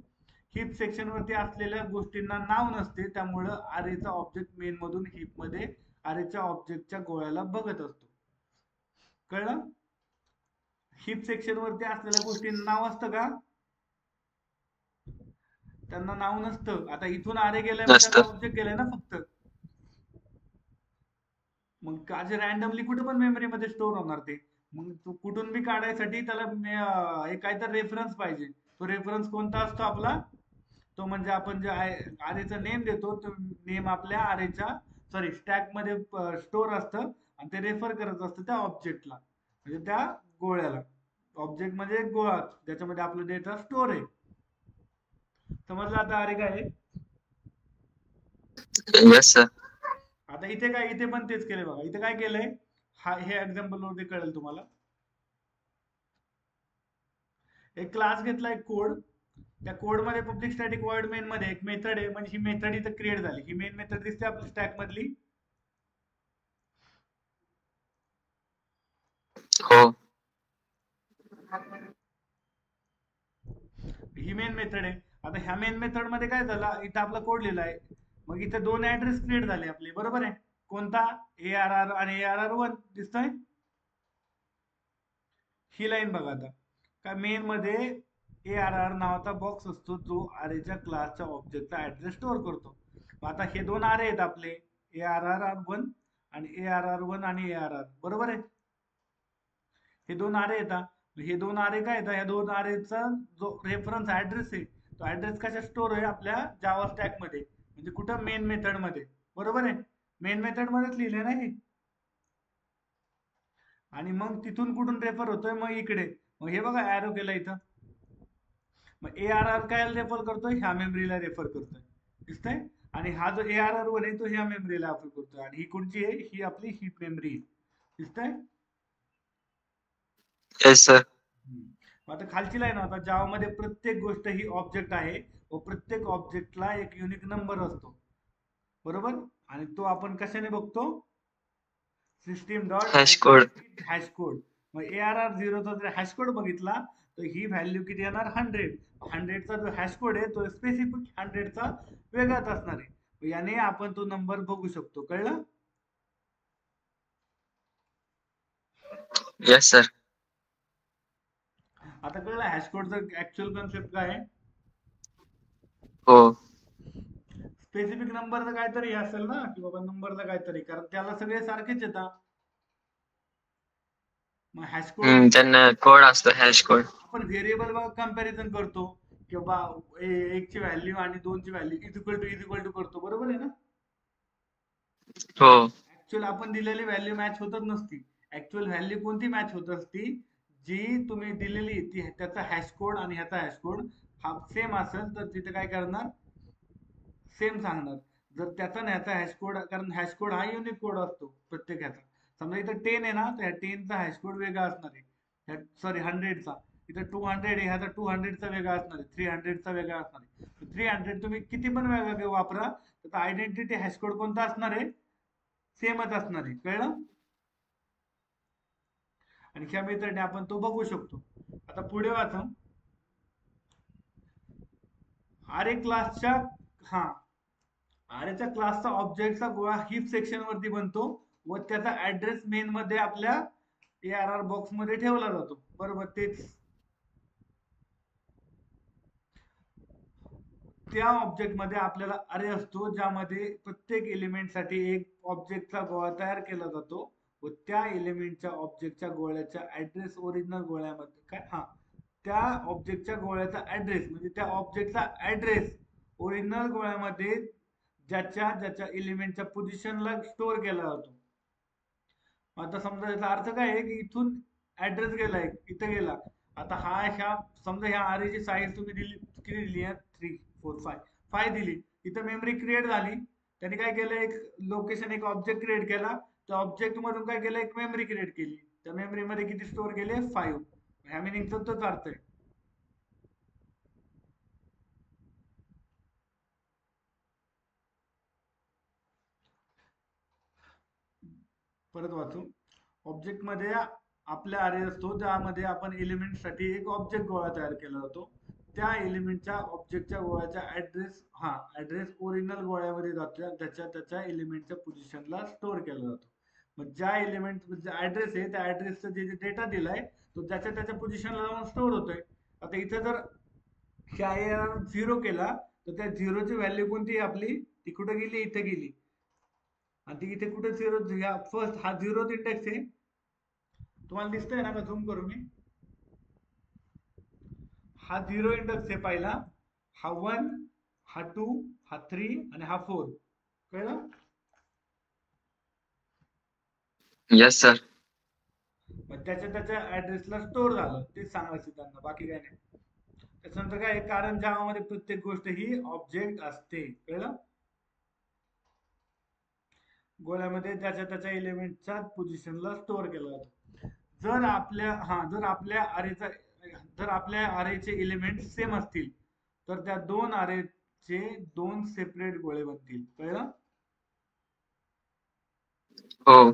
हिप सेक्शन वरती असलेल्या गोष्टींना नाव नसते, त्यामुळं अरेचा ऑब्जेक्ट मेन मधून हिप मध्ये अरेच्या ऑब्जेक्टच्या गोळ्याला बघत असतो. कळलं? हिप सेक्शन वरती असलेल्या गोष्टींना नाव असतं का? त्यांना नाव नसतं. आता इथून अरे गेलाय म्हणजे नसतं. त्याचा ऑब्जेक्ट गेलाय ना फक्त. मग असे रॅन्डमली कुठे पण मेमरी मध्ये स्टोअर होणार ते. मग तू कुठून बी काढायसाठी त्याला एक काहीतरी रेफरन्स पाहिजे. तो रेफरन्स कोणता असतो आपला? तो म्हणजे आपण जे अरेचा नेम देतो, तो नेम आपल्या अरेच्या स्टॅक मध्ये स्टोअर असतं आणि ते रेफर करत असतं त्या ऑब्जेक्टला, म्हणजे त्या गोळ्याला. ऑब्जेक्ट म्हणजे एक गोळा ज्याच्यामध्ये आपला डेटा स्टोअर आहे. समजलं आता अरे काय आहे? Yes sir. आता इथे काय, इथे पण तेच केलंय बघा. इथे काय केलंय, हा हे एक्झाम्पल वरती कळेल तुम्हाला. एक क्लास घेतला, एक कोड. त्या कोड मध्ये पब्लिक स्टॅटिक वॉइड मेन मध्ये एक मेथड आहे, म्हणजे ही मेथड इथं क्रिएट झाली. ही मेन मेथड दिसते आपल्या स्टॅक मधली. हो. ही मेन मेथड आहे. आता ह्या मेन मेथड मध्ये काय झालं, इथं आपला कोड लिहिलाय. मग इथे दोन ऍड्रेस क्रिएट झाले आपले, बरोबर आहे. कोणता? ARR आणि ARR1 दिसतंय. ही लाईन बघा. आता काय, मेन मध्ये ARR नावाचा बॉक्स असतो, जो अरेच्या क्लासच्या ऑब्जेक्टचा ऍड्रेस स्टोअर करतो. आता हे दोन अरे आहेत आपले, ARR1 आणि ARR1 आणि ARR, बरोबर आहे. हे दोन अरे येतात. हे दोन अरे काय येतात, ह्या दोन अरेचा जो रेफरन्स ऍड्रेस आहे, तो ऍड्रेस कशा स्टोअर आहे आपल्या जावा स्टॅक मध्ये, म्हणजे कुठं, मेन मेथड मध्ये, बरोबर आहे. मेन मेथड मध्येच लिहिले ना हे. आणि मग तिथून कुठून रेफर होतोय, मग इकडे. मग हे बघा ऍरो केला इथं. मग ARR काय रेफर करतोय, ह्या मेमरीला रेफर करतोय, दिसतंय. आणि हा जो ARR1 आहे, तो ह्या मेमरीला रेफर करतोय. आणि ही कोणची आहे, ही आपली हीप मेमरी आहे, दिसतंय. Yes sir. आता खालची लाईन, आता जावा मध्ये प्रत्येक गोष्ट ही ऑब्जेक्ट आहे व प्रत्येक ऑब्जेक्टला एक युनिक नंबर असतो, बरोबर. आणि तो आपण कशाने बघतो, system dot hash code. Hash code. मग ARR0 चा जर हॅश कोड बघितला तर ही व्हॅल्यू किती येणार, 100. 100 चा जो हॅश कोड आहे तो स्पेसिफिक 100 चा वेगळाच असणार आहे. याने आपण तो नंबर बघू शकतो. कळलं? Yes sir. आता कळलं हॅश कोडचा ऍक्च्युअल कन्सेप्ट काय आहे. हो. स्पेसिफिक नंबरचं काहीतरी असेल ना, की बाबा नंबरचं काहीतरी, कारण त्याला सगळे सारखेच येतात. मग हॅश कोड त्यांना कोड असतो, हॅश कोड. आपण व्हेरिएबल कंपॅरिझन करतो, किंवा एक ची व्हॅल्यू आणि दोन ची व्हॅल्यू इज इक्वल टू करतो, बरोबर आहे ना. हो. ऍक्च्युअल आपण दिलेली व्हॅल्यू मॅच होतच नसती. ऍक्च्युअल व्हॅल्यू कोणती मॅच होत असती, जी तुम्ही दिलेली ती, त्याचा हॅश कोड आणि ह्याचा हॅश कोड हा सेम असेल तर तिथे काय करणार, सेम सांगणार. जर त्याचा आणि ह्याचा हॅश कोड, कारण हॅश कोड हा युनिक कोड असतो प्रत्येक ह्याचा. समजा इथं 10 आहे ना, तर ह्या 10 चा हॅश कोड वेगळा असणार आहे, सॉरी 100 चा. इथं 200 आहे, ह्याचा 200 चा वेगळा असणार आहे, 300 चा वेगळा असणार आहे. 300 तुम्ही किती पण वेगळा वापरा, तर आयडेंटिटी हॅश कोड कोणता असणार आहे, सेमच असणार आहे. कळलं? आणि ह्या मेथडने आपण तो बघू शकतो. आता पुढे वाचा. अरे क्लासच्या, हा, अरेच्या क्लासचा ऑब्जेक्टचा गोळा हिप सेक्शन वरती बनतो व त्याचा ऍड्रेस मेन मध्ये आपल्या ARR बॉक्स मध्ये ठेवला जातो, बरोबर. तेच त्या ऑब्जेक्ट मध्ये आपल्याला अरे असतो, ज्यामध्ये प्रत्येक एलिमेंट साठी एक ऑब्जेक्टचा गोळा तयार केला जातो व त्या एलिमेंटच्या ऑब्जेक्टच्या गोळ्याच्या ऍड्रेस ओरिजिनल गोळ्यामध्ये काय, हा, त्या ऑब्जेक्टच्या गोळ्याचा ऍड्रेस, म्हणजे त्या ऑब्जेक्टचा ऍड्रेस ओरिजिनल गोळ्यामध्ये ज्याच्या ज्याच्या एलिमेंटच्या पोझिशनला स्टोअर केला जातो. आता समजा याचा अर्थ काय आहे, की इथून ऍड्रेस गेलाय, इथे गेला. आता हा ह्या, समजा ह्या अरेची साईज तुम्ही दिली, किती दिली आहे, 3 4 5 दिली. इथं मेमरी क्रिएट झाली, त्यांनी काय केलं, एक लोकेशन, एक ऑब्जेक्ट क्रिएट केला. त्या ऑब्जेक्ट मधून काय केलं, एक मेमरी क्रिएट केली. त्या मेमरी मध्ये किती स्टोअर केले, 5. ह्या मिनिंगचा तोच अर्थ आहे. परत वाचू. ऑब्जेक्ट मध्ये आपला अरे असतो, त्यामध्ये आपण एलिमेंट साठी एक ऑब्जेक्ट गोळा तयार केला जातो. त्या एलिमेंटच्या ऑब्जेक्टच्या गोळ्याचा ऍड्रेस ओरिजिनल गोळ्यामध्ये जातो, त्याच्या एलिमेंटच्या पोझिशनला स्टोअर केला जातो. मग ज्या एलिमेंट ऍड्रेस आहे त्या ऍड्रेसचा जे डेटा दिलाय तो त्याच्या पोझिशनला जाऊन स्टोअर होतोय. आता इथे जर झिरो केला तर त्या झिरोची व्हॅल्यू कोणती आपली, ती कुठे गेली, इथे गेली. आणि ती इथे कुठे झिरो, फर्स्ट हा झिरो इंडेक्स आहे, तुम्हाला दिसतंय ना का, झूम करू मी. हा झिरो इंडेक्स आहे पहिला, हा 1, हा 2, हा 3 आणि हा 4. कळलं? Yes sir. मग त्याच्या ऍड्रेसला स्टोअर झालं, ते सांगायचं त्यांना, बाकी काय नाही. त्याच्यानंतर काय, कारण जावामध्ये प्रत्येक गोष्ट ही ऑब्जेक्ट असते. कळलं? गोळ्यामध्ये त्याच्या एलिमेंटच्या पोझिशनला स्टोअर केला जातो. जर आपल्या अरेचे एलिमेंट सेम असतील तर त्या दोन अरेचे दोन सेपरेट गोळे बनतील. कळलं? हो.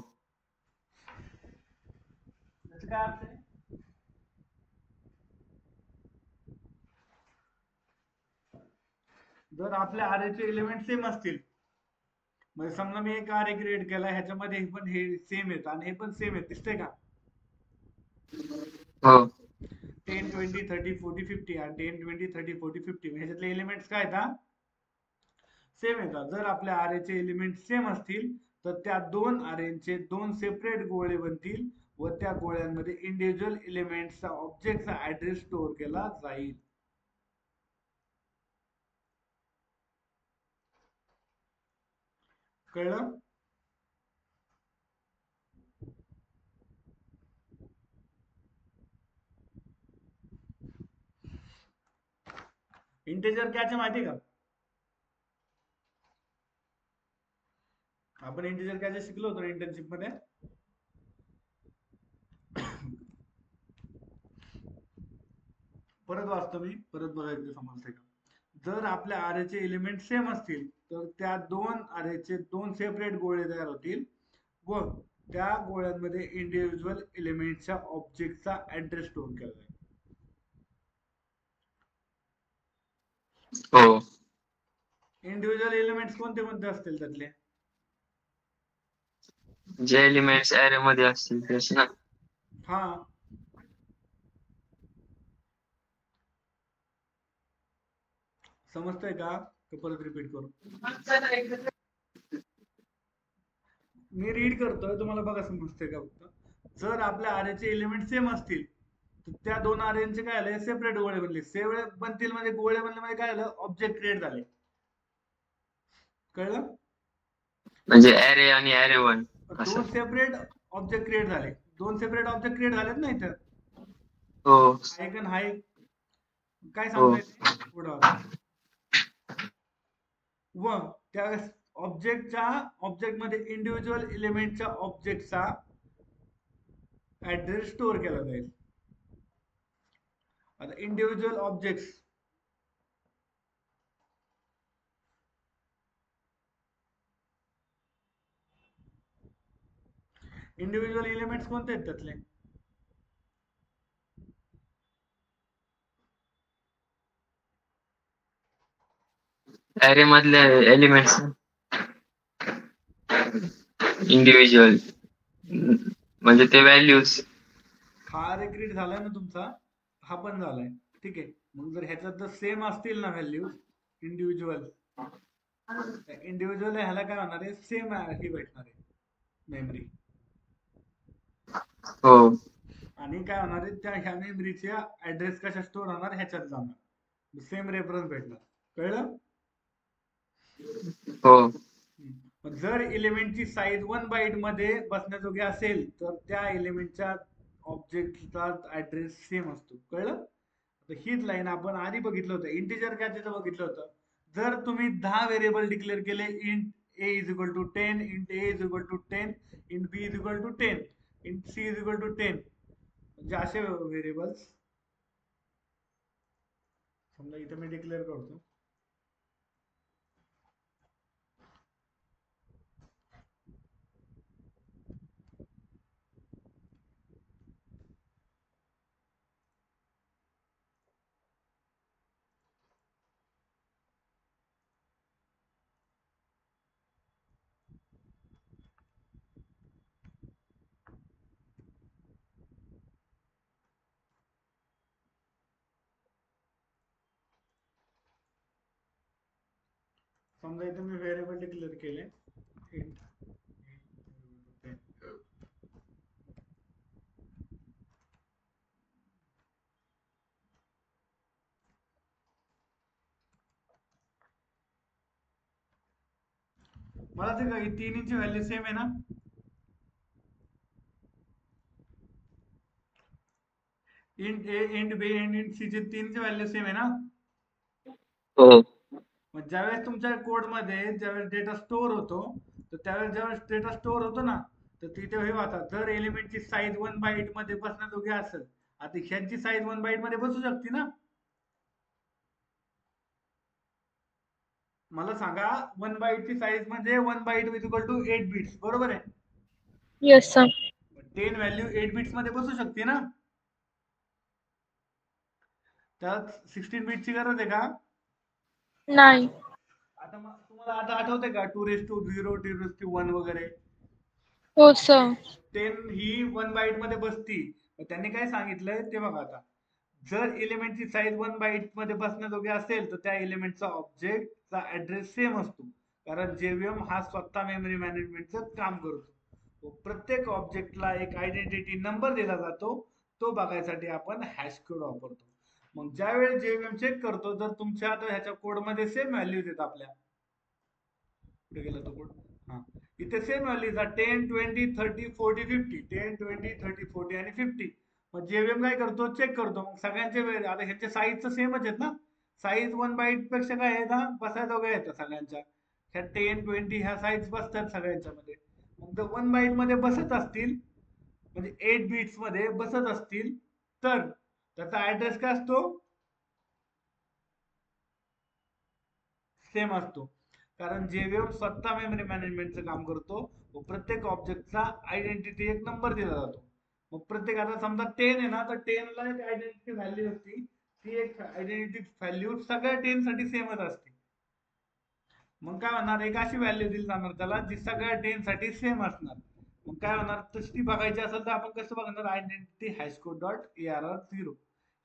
त्याचं काय अर्थ आहे? जर आपल्या अरेचे एलिमेंट सेम असतील, म्हणजे समजा मी एक अरे क्रिएट केला, ह्याच्यामध्ये पण हे सेम आहेत आणि हे पण सेम आहेत, दिसतंय का? हो. 10, 20, 30, 40, 50 आणि 10, 20, 30, 40, 50 ह्याच्यातले एलिमेंट्स काय येतात? सेम येतात. जर आपल्या अरेचे एलिमेंट सेम असतील तर त्या दोन अरेंचे दोन सेपरेट गोळे बनतील व त्या गोळ्यांमध्ये इंडिव्हिज्युअल एलिमेंटचा ऑब्जेक्टचा ऍड्रेस स्टोअर केला जाईल. कळलं? इंटिजर कॅच माहिती का? आपण इंटिजर कॅच शिकलो होतो इंटर्नशिप मध्ये. परत वाचतो मी, परत बघायचं समजतंय का. जर आपल्या अरेचे एलिमेंट सेम असतील तर त्या दोन अरेचे दोन सेपरेट गोळे तयार होतील व त्या गोळ्यांमध्ये इंडिव्हिज्युअल एलिमेंटच्या ऑब्जेक्टचा ऍड्रेस स्टोअर केला जाईल. हो. इंडिव्हिज्युअल एलिमेंट्स कोणते कोणते असतील त्यातले? जे एलिमेंट्स ऍरे मध्ये असतील तेच ना. हा, समजतंय का? परत रिपीट करू? मी रीड करतोय, तुम्हाला बघा समजतंय का फक्त. जर आपल्या अरेचे एलिमेंट सेम असतील तर त्या दोन अरेंचे काय झाले, सेपरेट गोळे बनले. सेपरेट बनतील म्हणजे गोळे बनले म्हणजे काय झालं, ऑब्जेक्ट क्रिएट झाले. कळलं? म्हणजे ऍरे आणि ऍरे वन असं. दोन सेपरेट ऑब्जेक्ट क्रिएट झाले. दोन सेपरेट ऑब्जेक्ट क्रिएट झालेत ना इथं. हो. हाय आणि हाय. काय हो. समजायचं पुढं? व त्या ऑब्जेक्ट मध्ये इंडिव्हिज्युअल एलिमेंटच्या ऑब्जेक्टचा ऍड्रेस स्टोअर केला जाईल. आता इंडिव्हिज्युअल ऑब्जेक्ट्स, इंडिव्हिज्युअल एलिमेंट्स कोणते आहेत त्यातले? ऍरे मधले एलिमेंट्स इंडिव्हिज्युअल म्हणजे ते व्हॅल्यूज. हा अरे क्रिएट झालाय ना तुमचा, हा पण झालाय. ठीक आहे. मग जर ह्याच्यात जर सेम असतील ना व्हॅल्यूज इंडिव्हिज्युअल, इंडिव्हिज्युअल ह्याला काय होणार आहे, सेम ही भेटणार आहे मेमरी. हो. आणि काय होणार आहे, त्या ह्या मेमरीच्या ऍड्रेस कशा स्टोअर होणार, ह्याच्यात जाणार, सेम रेफरन्स भेटणार. कळलं? हो. जर एलिमेंटची साईज 1 बाईट मध्ये बसण्याजोगी असेल तर त्या एलिमेंटच्या ऑब्जेक्टचा ऍड्रेस सेम असतो. कळलं? तर हीच लाईन आपण आधी बघितलं होतं, इंटिजर कॅचेचं बघितलं होतं. जर तुम्ही 10 व्हेरिएबल डिक्लेअर केले, int a is equal to 10, int a is equal to 10, int b is equal to 10, int c is equal to 10, म्हणजे असे व्हेरिएबल्स समजा इथे मी डिक्लेअर करतो. समजा इथे मी व्हेरिएबल डिक्लेअर केले int मला ते काय तिन्हीची व्हॅल्यू सेम आहे ना? इंट ए इंट बी आणि इंट सी ची तीनची व्हॅल्यू सेम आहे ना? हो. मग ज्यावेळेस तुमच्या कोड मध्ये ज्यावेळेस डेटा स्टोअर होतो, तर त्यावेळेस ज्यावेळेस डेटा स्टोअर होतो ना, तर तिथे हे होता जर एलिमेंटची साईज 1 बाईट मध्ये बसण्याजोगी असेल, आता ह्यांची साईज 1 बाईट मध्ये बसू शकते ना? मला सांगा 1 बाईटची साईज म्हणजे 1 byte is equal to 8 bits, बरोबर आहे? Yes sir. 10 व्हॅल्यू 8 बिट्स मध्ये बसू शकते ना? त्यात 16 बिटची गरज आहे का? नाही. आता तुम्हाला आता आठवतंय का 2 to 0 2 to 1 वगैरे? हो सर. 10 ही 1 बाईट मध्ये बसती. त्यांनी काय सांगितलंय ते बघा आता. जर एलिमेंटची साईज 1 बाईट मध्ये बसण्याजोगी असेल तर त्या एलिमेंटचा ऑब्जेक्टचा ऍड्रेस सेम असतो, कारण जेव्हीएम हा स्वतः मेमरी मॅनेजमेंटचं काम करतो. प्रत्येक ऑब्जेक्टला एक आयडेंटिटी नंबर दिला जातो, तो बघायसाठी आपण हॅश कोड वापरतो. मग ज्यावेळेस जेव्हीएम चेक करतो जर तुमच्या आता ह्याच्या कोडमध्ये सेम व्हॅल्यूज आहेत आपल्या, कुठे गेला तो कोड? हा, इथे सेम व्हॅल्यूज 10 20 30 40 50 10 20 30 40 आणि 50. मग जेव्हीएम काय करतो चेक करतो, मग सगळ्यांचे आता ह्याचे साईजचं सेमच आहेत ना, साईज 1 बाईट पेक्षा काय आहे ना बसायला वगैरे येतं सगळ्यांच्या, ह्या 10 20 ह्या साईज बसतात सगळ्यांच्या मध्ये. मग जर 1 बाईट मध्ये बसत असतील म्हणजे 8 बिट्स मध्ये बसत असतील तर त्याचा ऍड्रेस काय असतो? सेम असतो, कारण जेव्हीएम स्वतः मेमरी मॅनेजमेंटचं काम करतो व प्रत्येक ऑब्जेक्टचा आयडेंटिटी एक नंबर दिला जातो. मग प्रत्येक आता समजा 10 आहे ना, तर 10 ला एक आयडेंटिटी व्हॅल्यू असते, ती एक आयडेंटिटी व्हॅल्यू सगळ्या 10 साठी सेमच असते. मग काय होणार, एक अशी व्हॅल्यू दिली जाणार त्याला जी सगळ्या 10 साठी सेम असणार. मग काय होणार, तशी बघायची असेल तर आपण कसं बघणार, आयडेंटिटी हॅशकोड डॉट ARR 0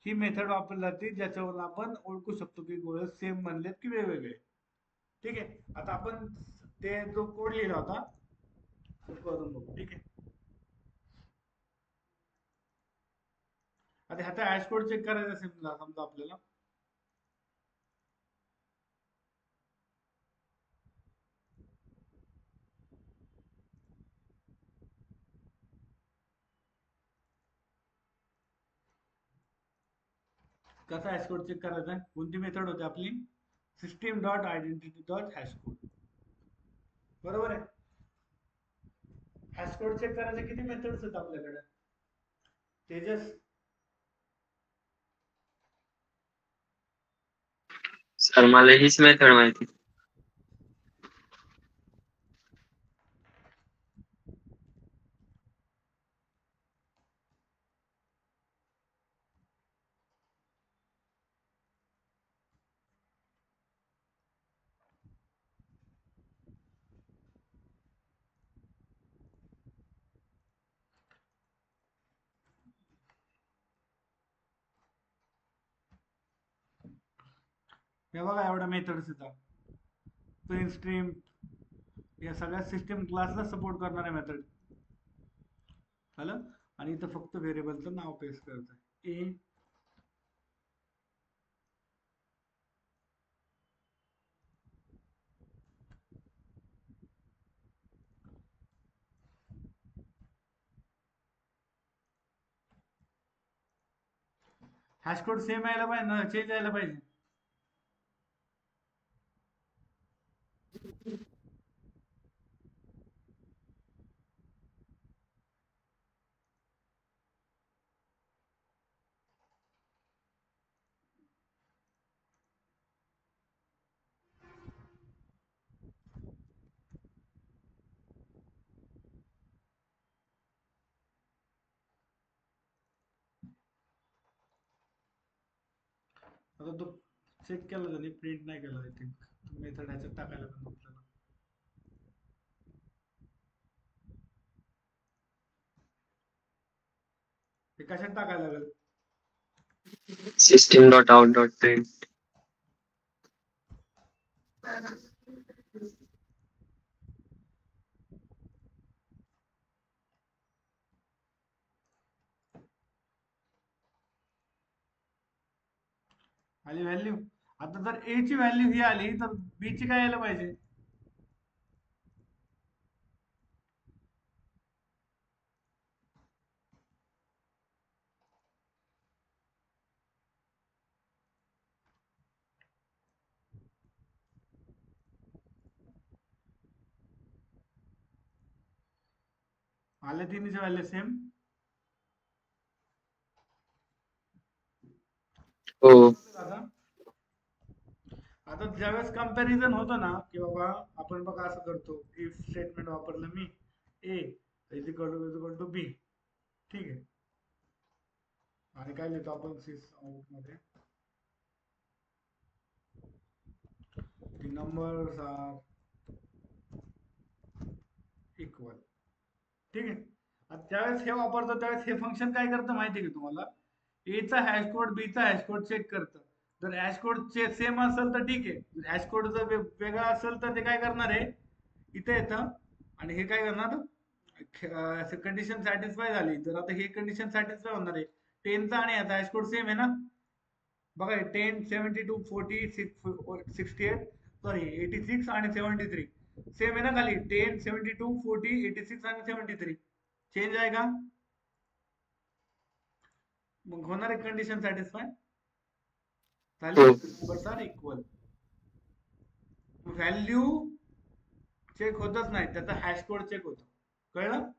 ही मेथड वापरली जाते, ज्याच्यावरून आपण ओळखू शकतो की गोळे सेम बनलेत की वेगवेगळे. ठीक आहे, आता आपण ते जो कोड लिहिला होता तो करून बघू. ठीक आहे, आता ह्याचा हॅश कोड चेक करायचा असेल समजा आपल्याला, कसा हॅश कोड चेक करायचा आहे, कोणती मेथड होती आपली? System dot identity dot hash code, बरोबर आहे? हॅश कोड चेक करायचे किती मेथड्स आहेत आपल्याकडे तेजस? सर मला हीच मेथड माहिती. हे बघा एवढ्या मेथड्स येतात, प्रिंट स्ट्रीम, या सगळ्या सिस्टीम क्लासला सपोर्ट करणाऱ्या मेथड झालं. आणि इथं फक्त व्हेरिएबलचं नाव पेस्ट करायचं ए, हॅश कोड सेम यायला पाहिजे ना, चेंज यायला पाहिजे. आता तो चेक केला त्याने, प्रिंट नाही केला, आय थिंक मेथड ह्याच्यात टाकायला पण आपल्याला. ते कशात टाकायला लागेल? System dot out dot print. आली व्हॅल्यू. आता जर ए ची व्हॅल्यू ही आली तर बी ची काय यायला पाहिजे? आल्या तिन्हीची व्हॅल्यू सेम. हो. आता आता ज्यावेळेस कंपॅरिझन होतं ना की बाबा आपण बघा असं करतो, इफ स्टेटमेंट वापरलं मी, ए इज इक्वल टू बी, ठीक आहे. आणि काय लिहितो आपण सिस आउट मध्ये, the numbers are equal, ठीक आहे. आता ज्यावेळेस हे वापरतो त्यावेळेस हे फंक्शन काय करतं माहिती आहे का तुम्हाला? ए चा हॅश कोड बी चा हॅश कोड चेक करतं. जर हॅश कोड सेम असेल तर ठीक आहे, हॅश कोड जर वेगळा असेल तर ते काय करणार आहे, इथे येतं आणि हे काय करणार, कंडिशन सॅटिस्फाय झाली तर आता हे कंडिशन सॅटिस्फाय होणार आहे. 10चा आणि याचा हॅश कोड सेम आहे ना, बघा 10 72 40 68 सॉरी 86 आणि 73 सेम आहे ना, खाली 10 72 40 86 आणि 73 चेंज आहे का? मग होणार आहे कंडिशन सॅटिस्फाय झाली. Numbers are equal. Value check होतच नाही, त्याचा हॅश कोड चेक होतो. कळलं?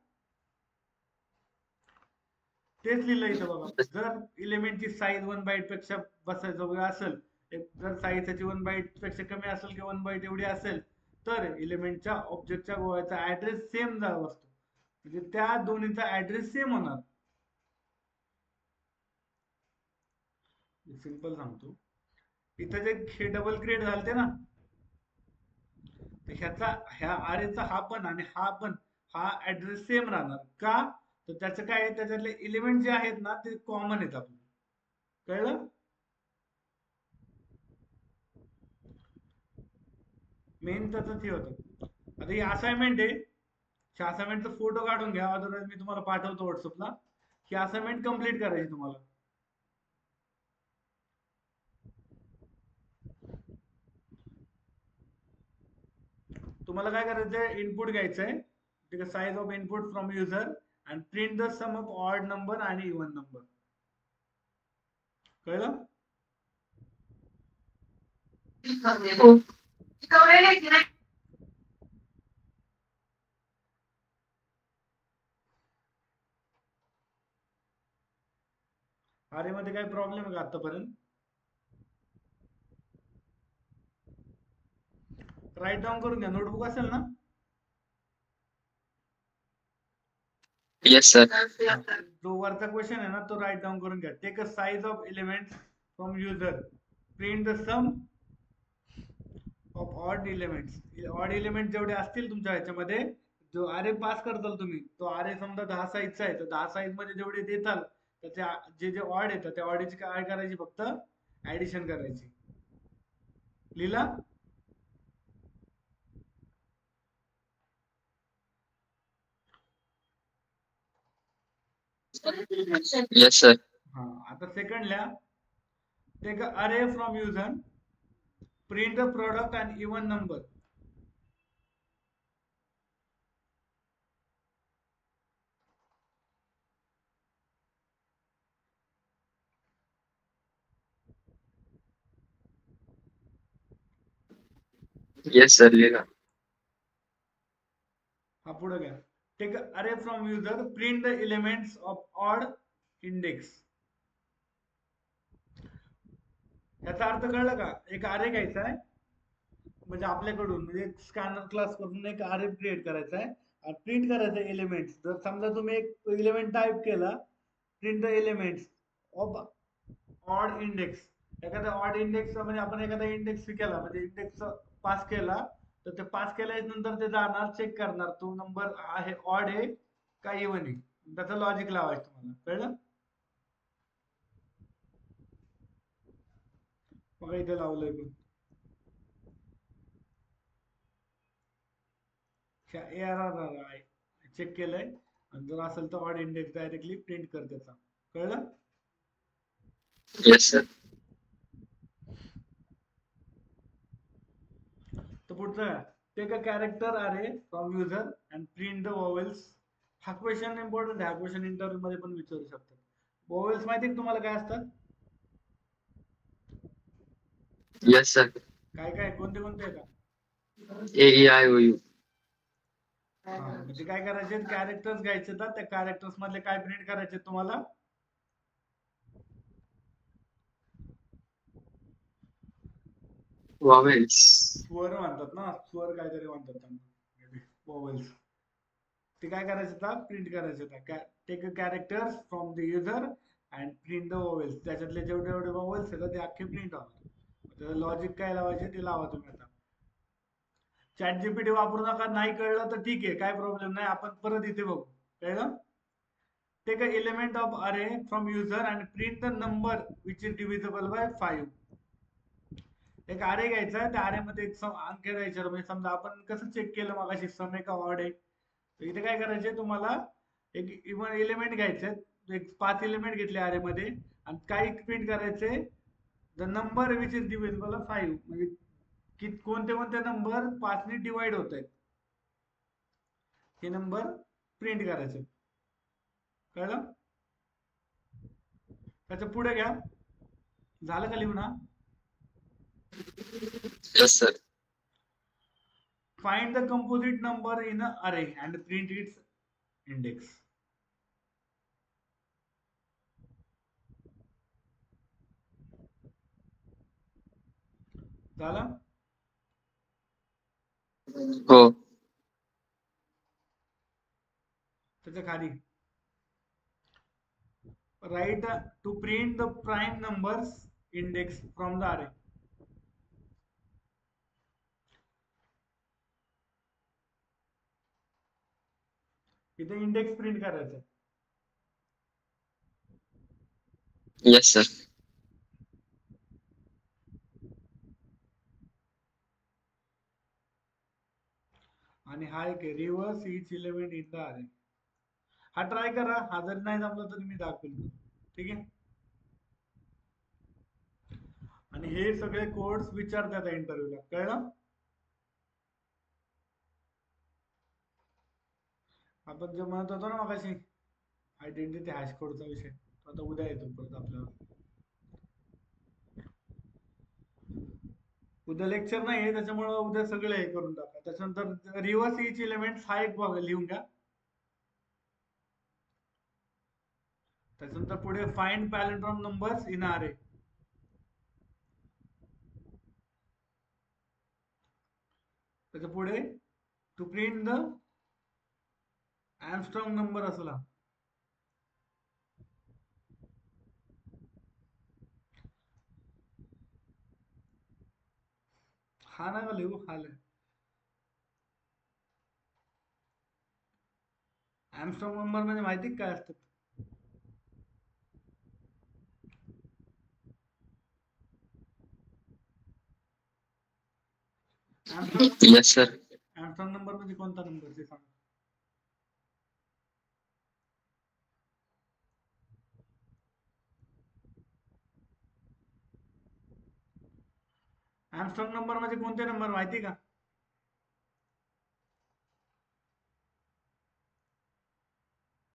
तेच लिहिलं इथं बघा. जर इलेमेंटची साईज 1 बाईट पेक्षा बसायचं असेल, जर साईज त्याची 1 बाईट पेक्षा कमी असेल किंवा 1 बाईट एवढी असेल तर इलेमेंटच्या ऑब्जेक्टच्या गोळ्याचा ऍड्रेस सेम झाला असतो, म्हणजे त्या दोन्हीचा ऍड्रेस सेम होणार. सिंपल सांगतो, इथं जे हे डबल क्रिएट झालते ना, तर ह्याचा ह्या आरेचा हा पण आणि हा पण हा ऍड्रेस सेम राहणार का? तर त्याचं काय आहे, त्याच्यातले एलिमेंट जे आहेत ना ते कॉमन आहेत आपले. कळलं? मेन त्याच हे होतं. आता ही असाइनमेंट आहे, ह्या असाइनमेंटचा फोटो काढून घ्या, अदरवाईज मी तुम्हाला पाठवतो व्हॉट्सअपला. ही असाइनमेंट कम्प्लीट करायची तुम्हाला. तुम्हाला काय करायचंय, इनपुट घ्यायचंय, ठीक आहे, size of input from user आणि print the sum of odd number आणि इव्हन नंबर. कळलं? अरे मध्ये काही प्रॉब्लेम आहे का आतापर्यंत? राईट डाऊन करून घ्या, नोटबुक असेल ना? Yes sir. जो वरचा क्वेश्चन आहे ना तो राईट डाऊन करून घ्या. Take a size of elements from user, print the sum of odd elements. Odd element जेवढे असतील तुमच्या ह्याच्यामध्ये, जो अरे पास करताल तुम्ही, तो अरे समजा 10 साईजचा आहे तर 10 साईज मध्ये जेवढे देताल त्याच्या जे जे ऑड येतात त्या ऑडची काय करायची, फक्त ऍडिशन करायची. लिहिला? Yes sir. हा. आता सेकंडला, टेक अ अरे from user, print the product and even number. Yes sir लिहिला. हा पुढे घ्या. टेक अरे from user, print the elements of odd index. याचा अर्थ कळलं का? एक अरे घ्यायचा आहे, म्हणजे आपल्याकडून म्हणजे स्कॅनर क्लास करून एक अरे क्रिएट करायचा आहे आणि प्रिंट करायचं एलिमेंट्स. जर समजा तुम्ही एक एलिमेंट टाईप केला, print the elements of odd index, एखादा ऑड इंडेक्स म्हणजे आपण एखादा इंडेक्स केला, म्हणजे इंडेक्स पास केला, तर ते पास केल्याच्या नंतर ते जाणार चेक करणार तो नंबर आहे ऑड आहे का इव्हन आहे, त्याचं लॉजिक लावायचं तुम्हाला. कळलं? बघा इथे लावलंय मी. ARR चेक केलंय, आणि जर असेल तर ऑड इंडेक्स डायरेक्टली प्रिंट कर त्याचा. कळलं? Yes sir. तर पुढचं टेक अ कॅरेक्टर अरे from user and print the vowels. हा क्वेश्चन इम्पॉर्टंट आहे, हा क्वेश्चन इंटरव्ह्यू मध्ये पण विचारू शकतात. वॉवेल्स माहिती आहे तुम्हाला काय असतात? Yes sir. काय काय कोणते कोणते येतात? AEIOU. म्हणजे काय करायचे, कॅरेक्टर्स घ्यायचे तर त्या कॅरेक्टर्स मधले काय प्रिंट करायचे तुम्हाला? वॉवेल्स. स्वर म्हणतात ना, स्वर काहीतरी म्हणतात त्यांना, वॉवेल्स. ते काय करायचं होतं, प्रिंट करायचं होतं. Take a characters from the user and print the vowels. त्याच्यातले जेवढे जेवढे वॉवेल्स येतात ते अख्खे प्रिंट होतात. त्याचं लॉजिक काय लावायचे ते लावा तुम्ही आता. चॅट जीपीटी वापरू नका, नाही कळलं तर ठीक आहे, काय प्रॉब्लेम नाही, आपण परत इथे बघू. कळलं? टेक अ एलिमेंट ऑफ अरे from user and print the number which is divisible by 5. एक अरे घ्यायचा, त्या अरे मध्ये एक अंक द्यायचा. म्हणजे समजा आपण कसं चेक केलं मगाशी सम आहे का ऑड आहे, तर इथे काय करायचे तुम्हाला, एक इव्हन एलिमेंट घ्यायचे, एक 5 एलिमेंट घेतले अरे मध्ये, आणि काही प्रिंट करायचे the number which is divisible by 5. म्हणजे की कोणते कोणते नंबर 5 ने डिवाइड होत आहेत हे नंबर प्रिंट करायचे. कळलं? त्याच्या पुढे घ्या, झालं का लिहून? हा, yes sir. find the composite number in an array and print its index. झालं? हो. त्याच्या खाली write to print the prime numbers index from the array. इथे इंडेक्स प्रिंट करायचं. Yes sir. आणि हा एक reverse each element in the अरे. हा ट्राय करा, हा जर नाही जमला तर मी दाखवेल. ठीक आहे? आणि हे सगळे कोड्स विचारतात इंटरव्ह्यूला. कळलं? आपण जे म्हणत होतो ना मगाशी, आयडेंटिटी हॅश कोडचा विषय, आता उद्या येतो परत आपल्याला. उद्या लेक्चर नाही आहे, त्याच्यामुळे उद्या सगळे हे करून टाका. त्याच्यानंतर रिव्हर्स इच एलिमेंट हा एक बघा, लिहून घ्या. त्याच्यानंतर पुढे फाइंड पॅलेंड्रॉम नंबर्स इन अरे. त्याच्या पुढे to print the Armstrong number असला. हा नका लिहू, हा लिहा. आर्मस्ट्रॉंग नंबर म्हणजे माहिती काय असतात? Yes sir. आर्मस्ट्रॉंग नंबर म्हणजे कोणता नंबर ते सांगा. आर्मस्ट्रॉंग नंबर म्हणजे कोणते नंबर माहिती का?